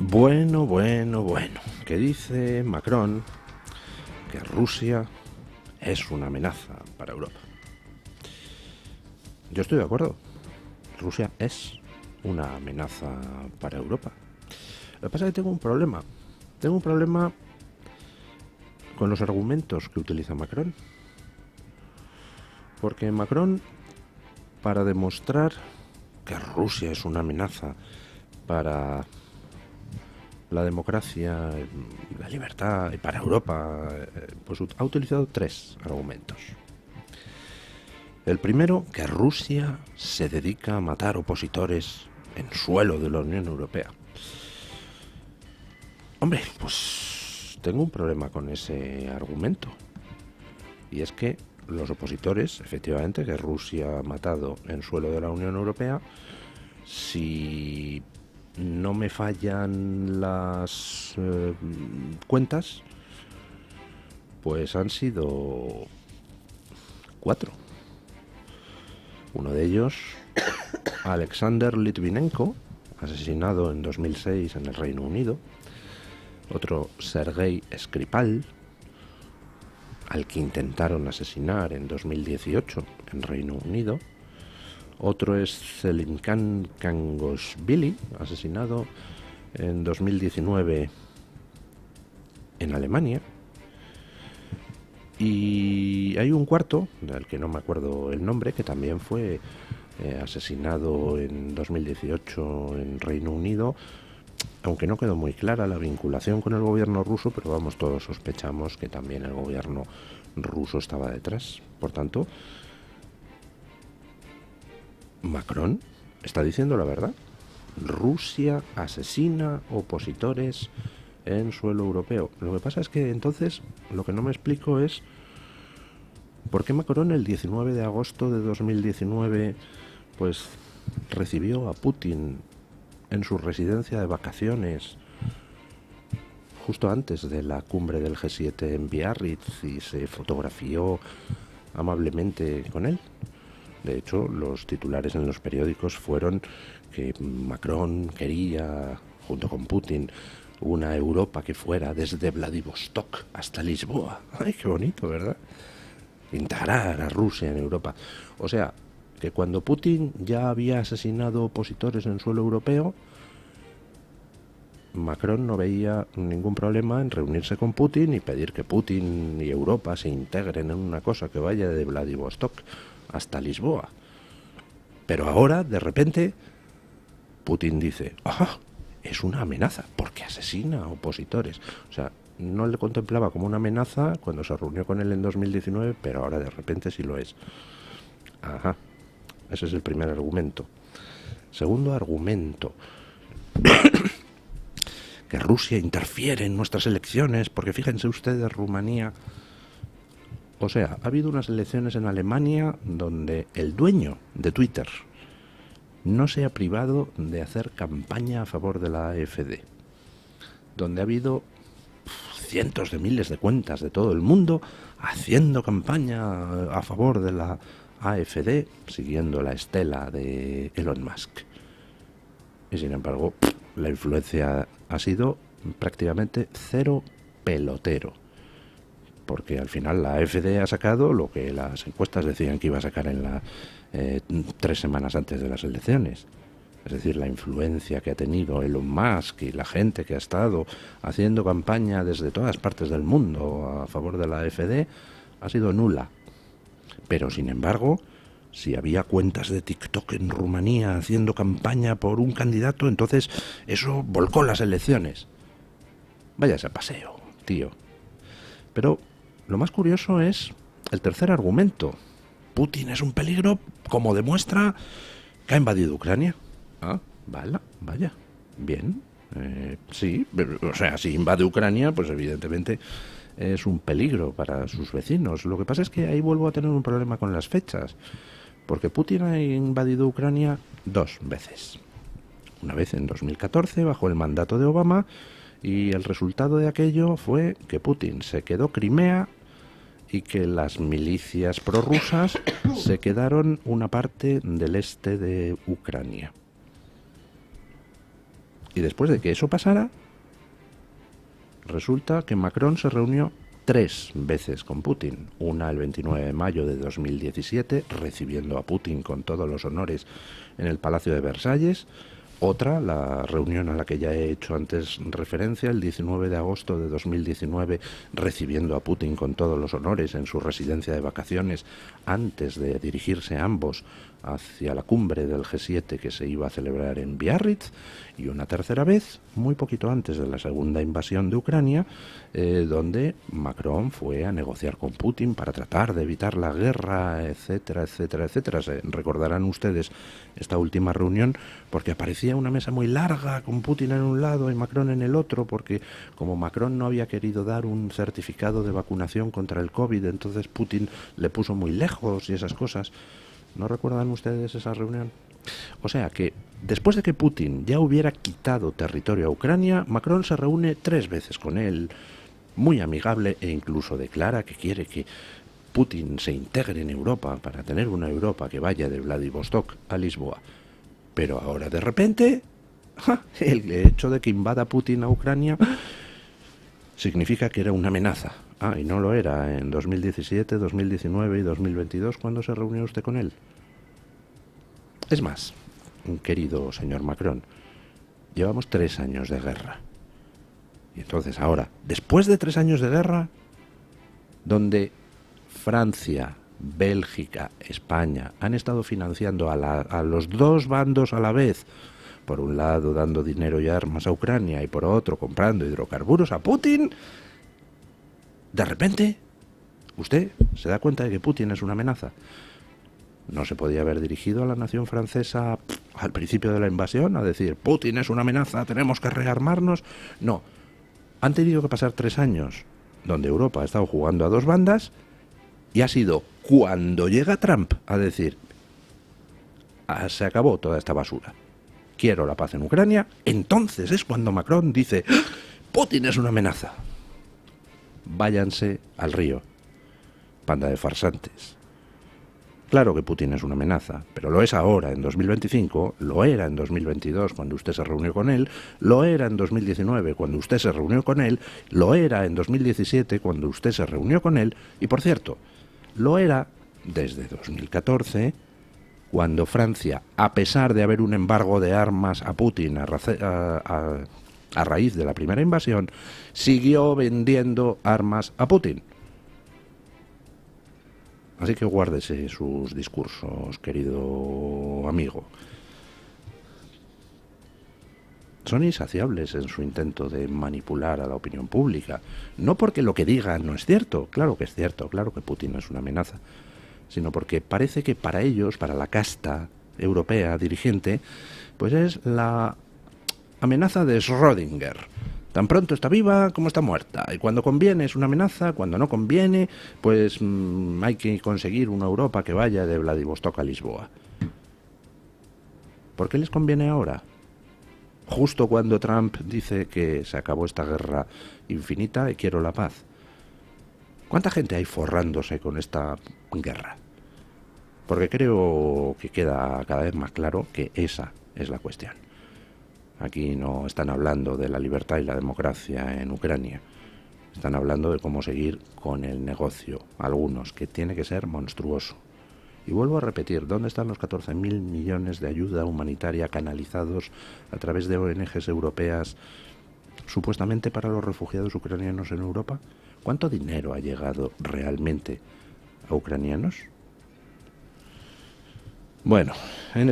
Bueno. Que dice Macron que Rusia es una amenaza para Europa. Yo estoy de acuerdo. Rusia es una amenaza para Europa. Lo que pasa es que tengo un problema. Tengo un problema con los argumentos que utiliza Macron. Porque Macron, para demostrar que Rusia es una amenaza para la democracia, la libertad y para Europa, pues ha utilizado tres argumentos. El primero, que Rusia se dedica a matar opositores en suelo de la Unión Europea. Hombre, pues tengo un problema con ese argumento. Y es que los opositores, efectivamente, que Rusia ha matado en suelo de la Unión Europea, si no me fallan las cuentas, pues han sido 4. Uno de ellos, Alexander Litvinenko, asesinado en 2006 en el Reino Unido. Otro, Sergei Skripal, al que intentaron asesinar en 2018 en Reino Unido. Otro es Zelimkhan Kangoshvili, asesinado en 2019 en Alemania. Y hay un cuarto, del que no me acuerdo el nombre, que también fue asesinado en 2018 en Reino Unido, aunque no quedó muy clara la vinculación con el gobierno ruso, pero vamos, todos sospechamos que también el gobierno ruso estaba detrás. Por tanto, Macron está diciendo la verdad. Rusia asesina opositores en suelo europeo. Lo que pasa es que entonces lo que no me explico es por qué Macron el 19 de agosto de 2019 pues recibió a Putin en su residencia de vacaciones justo antes de la cumbre del G7 en Biarritz y se fotografió amablemente con él. De hecho, los titulares en los periódicos fueron que Macron quería, junto con Putin, una Europa que fuera desde Vladivostok hasta Lisboa. ¡Ay, qué bonito!, ¿verdad? Integrar a Rusia en Europa. O sea, que cuando Putin ya había asesinado opositores en suelo europeo, Macron no veía ningún problema en reunirse con Putin y pedir que Putin y Europa se integren en una cosa que vaya de Vladivostok hasta Lisboa. Pero ahora, de repente, Putin dice, ¡ah! Es una amenaza, porque asesina a opositores. O sea, no le contemplaba como una amenaza cuando se reunió con él en 2019, pero ahora de repente sí lo es. Ajá, ese es el primer argumento. Segundo argumento, que Rusia interfiere en nuestras elecciones, porque fíjense ustedes, Rumanía. O sea, ha habido unas elecciones en Alemania donde el dueño de Twitter no se ha privado de hacer campaña a favor de la AfD, donde ha habido cientos de miles de cuentas de todo el mundo haciendo campaña a favor de la AfD, siguiendo la estela de Elon Musk. Y sin embargo, la influencia ha sido prácticamente cero pelotero, porque al final la AfD ha sacado lo que las encuestas decían que iba a sacar en 3 semanas antes de las elecciones. Es decir, la influencia que ha tenido Elon Musk y la gente que ha estado haciendo campaña desde todas partes del mundo a favor de la AfD ha sido nula. Pero sin embargo, si había cuentas de TikTok en Rumanía haciendo campaña por un candidato, entonces eso volcó las elecciones. Váyase a paseo, tío. Pero lo más curioso es el tercer argumento. Putin es un peligro, como demuestra que ha invadido Ucrania. Ah, vaya, bien. Sí, o sea, si invade Ucrania, pues evidentemente es un peligro para sus vecinos. Lo que pasa es que ahí vuelvo a tener un problema con las fechas, porque Putin ha invadido Ucrania 2 veces. Una vez en 2014 bajo el mandato de Obama, y el resultado de aquello fue que Putin se quedó Crimea y que las milicias prorrusas se quedaron una parte del este de Ucrania. Y después de que eso pasara, resulta que Macron se reunió 3 veces con Putin. Una el 29 de mayo de 2017, recibiendo a Putin con todos los honores en el Palacio de Versalles. Otra, la reunión a la que ya he hecho antes referencia, el 19 de agosto de 2019, recibiendo a Putin con todos los honores en su residencia de vacaciones, antes de dirigirse ambos hacia la cumbre del G7 que se iba a celebrar en Biarritz. Y una tercera vez, muy poquito antes de la segunda invasión de Ucrania, donde Macron fue a negociar con Putin para tratar de evitar la guerra, etcétera, etcétera, etcétera. Recordarán ustedes esta última reunión porque aparecía una mesa muy larga con Putin en un lado y Macron en el otro, porque como Macron no había querido dar un certificado de vacunación contra el COVID, entonces Putin le puso muy lejos y esas cosas. ¿No recuerdan ustedes esa reunión? O sea que, después de que Putin ya hubiera quitado territorio a Ucrania, Macron se reúne 3 veces con él, muy amigable, e incluso declara que quiere que Putin se integre en Europa para tener una Europa que vaya de Vladivostok a Lisboa. Pero ahora de repente, el hecho de que invada Putin a Ucrania significa que era una amenaza. Y no lo era en 2017, 2019 y 2022 cuando se reunió usted con él. Es más, querido señor Macron, llevamos 3 años de guerra. Y entonces ahora, después de 3 años de guerra, donde Francia, Bélgica, España han estado financiando a los 2 bandos a la vez, por un lado dando dinero y armas a Ucrania y por otro comprando hidrocarburos a Putin, de repente usted se da cuenta de que Putin es una amenaza. ¿No se podía haber dirigido a la nación francesa al principio de la invasión a decir Putin es una amenaza, tenemos que rearmarnos? No, han tenido que pasar 3 años donde Europa ha estado jugando a 2 bandas y ha sido cuando llega Trump a decir se acabó toda esta basura, quiero la paz en Ucrania, entonces es cuando Macron dice Putin es una amenaza. Váyanse al río, panda de farsantes. Claro que Putin es una amenaza, pero lo es ahora, en 2025, lo era en 2022 cuando usted se reunió con él, lo era en 2019 cuando usted se reunió con él, lo era en 2017 cuando usted se reunió con él, y por cierto, lo era desde 2014 cuando Francia, a pesar de haber un embargo de armas a Putin a raíz de la primera invasión, siguió vendiendo armas a Putin. Así que guárdese sus discursos, querido amigo. Son insaciables en su intento de manipular a la opinión pública. No porque lo que digan no es cierto, claro que es cierto, claro que Putin es una amenaza, sino porque parece que para ellos, para la casta europea dirigente, pues es la amenaza de Schrödinger. Tan pronto está viva como está muerta. Y cuando conviene es una amenaza, cuando no conviene, pues hay que conseguir una Europa que vaya de Vladivostok a Lisboa. ¿Por qué les conviene ahora? Justo cuando Trump dice que se acabó esta guerra infinita y quiero la paz. ¿Cuánta gente hay forrándose con esta guerra? Porque creo que queda cada vez más claro que esa es la cuestión. Aquí no están hablando de la libertad y la democracia en Ucrania. Están hablando de cómo seguir con el negocio, algunos, que tiene que ser monstruoso. Y vuelvo a repetir, ¿dónde están los 14.000 millones de ayuda humanitaria canalizados a través de ONGs europeas supuestamente para los refugiados ucranianos en Europa? ¿Cuánto dinero ha llegado realmente a ucranianos? Bueno, en